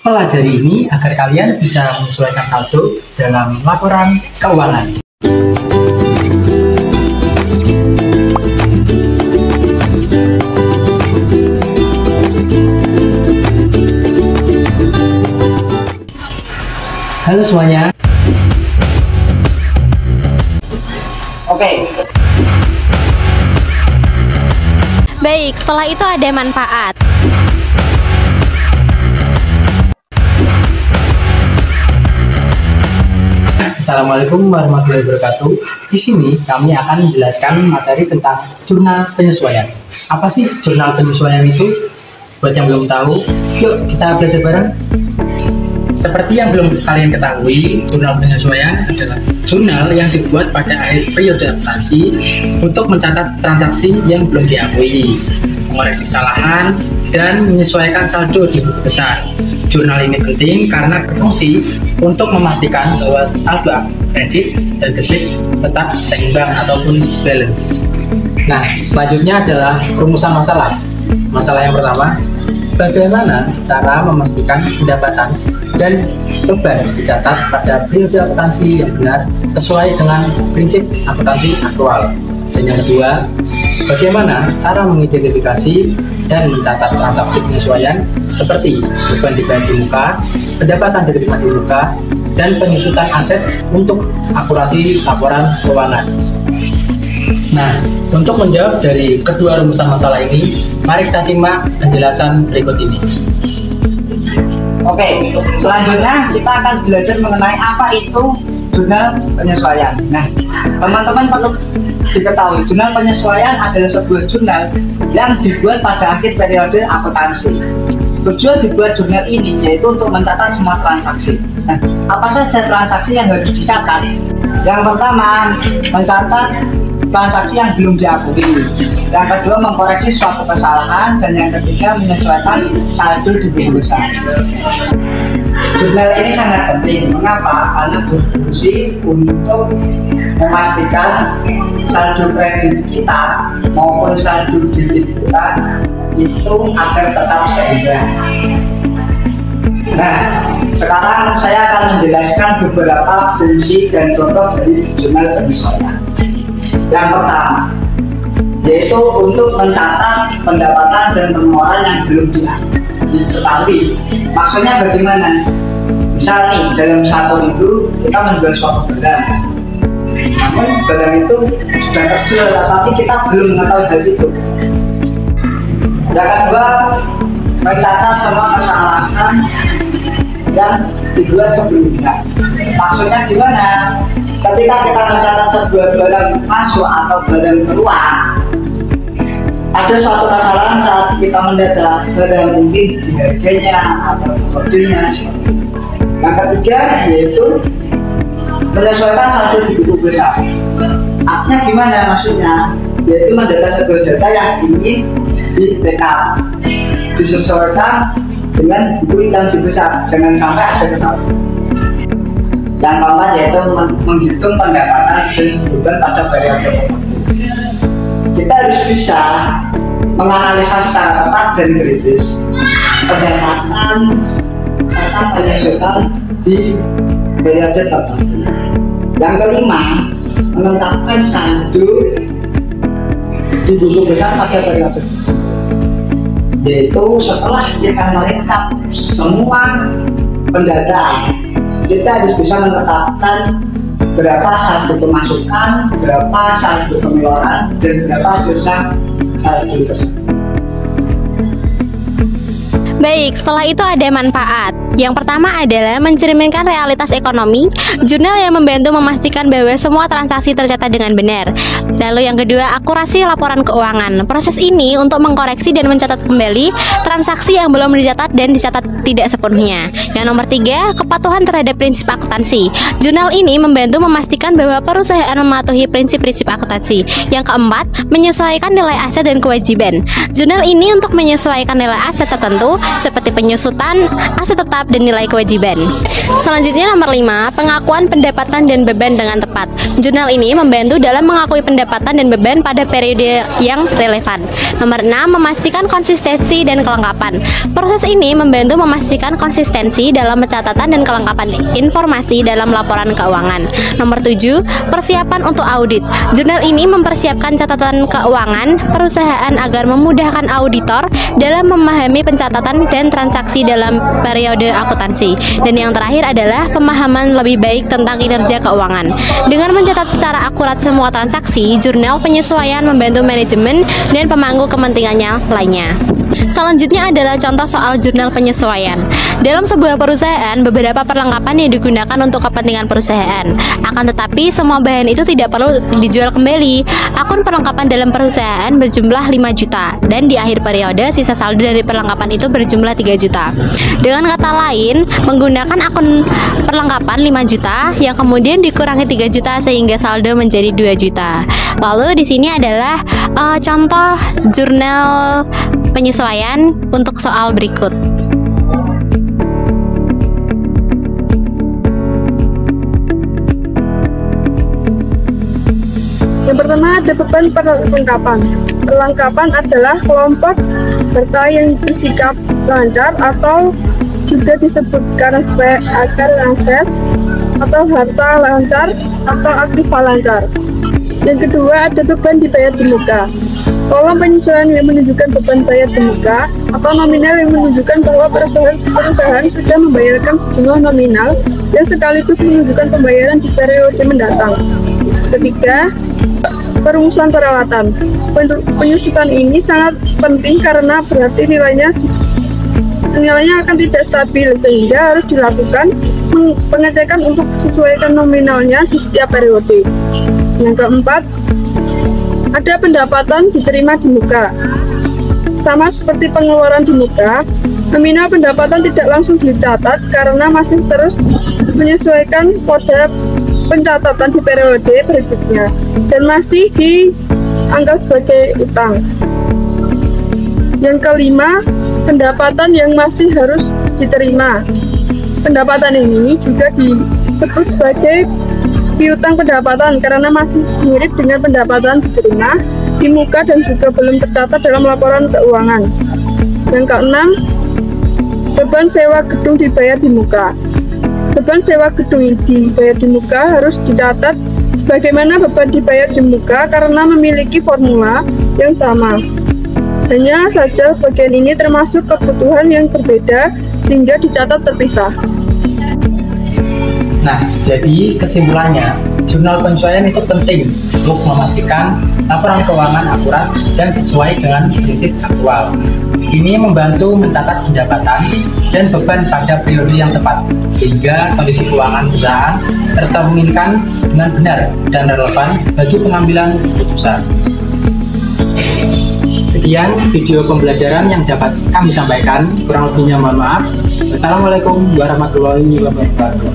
Pelajari ini agar kalian bisa menyesuaikan saldo dalam laporan keuangan. Halo semuanya. Oke. Baik, setelah itu ada manfaat. Assalamualaikum warahmatullahi wabarakatuh. Di sini kami akan menjelaskan materi tentang jurnal penyesuaian. Apa sih jurnal penyesuaian itu? Buat yang belum tahu, yuk kita belajar bareng. Seperti yang belum kalian ketahui, jurnal penyesuaian adalah jurnal yang dibuat pada akhir periode akuntansi untuk mencatat transaksi yang belum diakui, mengoreksi kesalahan, dan menyesuaikan saldo di buku besar. Jurnal ini penting karena berfungsi untuk memastikan bahwa saldo kredit dan debit tetap seimbang ataupun balance. Nah, selanjutnya adalah rumusan masalah. Masalah yang pertama, bagaimana cara memastikan pendapatan dan beban dicatat pada periode akuntansi yang benar sesuai dengan prinsip akuntansi aktual. Dan yang kedua, bagaimana cara mengidentifikasi dan mencatat transaksi penyesuaian seperti beban dibayar di muka, pendapatan diterima di muka, dan penyusutan aset untuk akurasi laporan keuangan. Nah, untuk menjawab dari kedua rumusan masalah ini, mari kita simak penjelasan berikut ini. Oke, selanjutnya kita akan belajar mengenai apa itu jurnal penyesuaian. Nah, teman-teman perlu diketahui, jurnal penyesuaian adalah sebuah jurnal yang dibuat pada akhir periode akuntansi. Tujuan dibuat jurnal ini yaitu untuk mencatat semua transaksi. Nah, apa saja transaksi yang harus dicatat? Yang pertama, mencatat transaksi yang belum diakui. Yang kedua, mengkoreksi suatu kesalahan. Dan yang ketiga, menyesuaikan saldo di buku besar. Jurnal ini sangat penting. Mengapa? Karena berfungsi untuk memastikan saldo kredit kita maupun saldo debit kita itu agar tetap seimbang. Nah, sekarang saya akan menjelaskan beberapa fungsi dan contoh dari jurnal penyesuaian. Yang pertama, yaitu untuk mencatat pendapatan dan pengeluaran yang belum diketahui. Maksudnya bagaimana? Misal nih, dalam satu minggu kita menjual suatu barang, namun barang itu sudah terjual, tapi kita belum mengetahui hal itu. Yang kedua, mencatat semua kesalahan yang dibuat sebelumnya. Maksudnya gimana? Ketika kita mencatat sebuah barang masuk atau barang keluar, ada suatu kesalahan saat kita mendata barang, mungkin di harganya atau kodenya. Yang ketiga yaitu menyesuaikan saldo di buku besar. Artinya gimana maksudnya? Yaitu mendata sebuah data yang ingin di backup, disesuaikan dengan buku yang besar, jangan sampai ada kesalahan. Yang keempat yaitu menghitung pendapatan dan beban pada variabel tertentu. Kita harus bisa menganalisa secara tepat dan kritis pendapatan serta penyesuaian di periode tertentu. Yang kelima, menetapkan saldo di buku besar pada periode tertentu, yaitu setelah kita merekap semua pendataan, kita harus bisa menetapkan berapa saldo pemasukan, berapa saldo pengeluaran, dan berapa sisa saldo tersebut. Baik, setelah itu ada manfaat. Yang pertama adalah mencerminkan realitas ekonomi, jurnal yang membantu memastikan bahwa semua transaksi tercatat dengan benar. Lalu yang kedua, akurasi laporan keuangan. Proses ini untuk mengkoreksi dan mencatat kembali transaksi yang belum dicatat dan dicatat tidak sepenuhnya. Yang nomor tiga, kepatuhan terhadap prinsip akuntansi. Jurnal ini membantu memastikan bahwa perusahaan mematuhi prinsip-prinsip akuntansi. Yang keempat, menyesuaikan nilai aset dan kewajiban. Jurnal ini untuk menyesuaikan nilai aset tertentu seperti penyusutan aset tetap tetap dan nilai kewajiban. Selanjutnya nomor 5, pengakuan pendapatan dan beban dengan tepat. Jurnal ini membantu dalam mengakui pendapatan dan beban pada periode yang relevan. Nomor 6, memastikan konsistensi dan kelengkapan. Proses ini membantu memastikan konsistensi dalam pencatatan dan kelengkapan informasi dalam laporan keuangan. Nomor 7, persiapan untuk audit. Jurnal ini mempersiapkan catatan keuangan perusahaan agar memudahkan auditor dalam memahami pencatatan dan transaksi dalam periode akuntansi. Dan yang terakhir adalah pemahaman lebih baik tentang kinerja keuangan. Dengan mencatat secara akurat semua transaksi, jurnal penyesuaian membantu manajemen dan pemangku kepentingannya lainnya. Selanjutnya adalah contoh soal jurnal penyesuaian. Dalam sebuah perusahaan, beberapa perlengkapan yang digunakan untuk kepentingan perusahaan. Akan tetapi, semua bahan itu tidak perlu dijual kembali. Akun perlengkapan dalam perusahaan berjumlah 5 juta, dan di akhir periode, sisa saldo dari perlengkapan itu berjumlah 3 juta. Dengan kata lain, menggunakan akun perlengkapan 5 juta, yang kemudian dikurangi 3 juta sehingga saldo menjadi 2 juta. Lalu di sini adalah contoh jurnal penyesuaian untuk soal berikut. Yang pertama ada beban perlengkapan. Perlengkapan adalah kelompok harta yang bersikap lancar atau juga disebutkan akar aset atau harta lancar atau aktiva lancar. Yang kedua ada beban dibayar di muka. Kolom penyesuaian yang menunjukkan beban bayar di muka atau nominal yang menunjukkan bahwa perusahaan sudah membayarkan sejumlah nominal yang sekaligus menunjukkan pembayaran di periode mendatang. Ketiga, perumusan perawatan. Penyusutan ini sangat penting karena berarti nilainya akan tidak stabil sehingga harus dilakukan pengecekan untuk sesuaikan nominalnya di setiap periode. Yang keempat, ada pendapatan diterima di muka. Sama seperti pengeluaran di muka, nominal pendapatan tidak langsung dicatat karena masih terus menyesuaikan pada pencatatan di periode berikutnya dan masih dianggap sebagai utang. Yang kelima, pendapatan yang masih harus diterima. Pendapatan ini juga disebut sebagai piutang pendapatan karena masih mirip dengan pendapatan diterima di muka dan juga belum tercatat dalam laporan keuangan. Yang keenam, beban sewa gedung dibayar di muka. Beban sewa gedung dibayar di muka harus dicatat sebagaimana beban dibayar di muka karena memiliki formula yang sama. Hanya saja bagian ini termasuk kebutuhan yang berbeda sehingga dicatat terpisah. Nah, jadi kesimpulannya, jurnal penyesuaian itu penting untuk memastikan laporan keuangan akurat dan sesuai dengan prinsip aktual. Ini membantu mencatat pendapatan dan beban pada periode yang tepat, sehingga kondisi keuangan perusahaan tercerminkan dengan benar dan relevan bagi pengambilan keputusan. Sekian video pembelajaran yang dapat kami sampaikan, kurang lebihnya mohon maaf. Wassalamualaikum warahmatullahi wabarakatuh.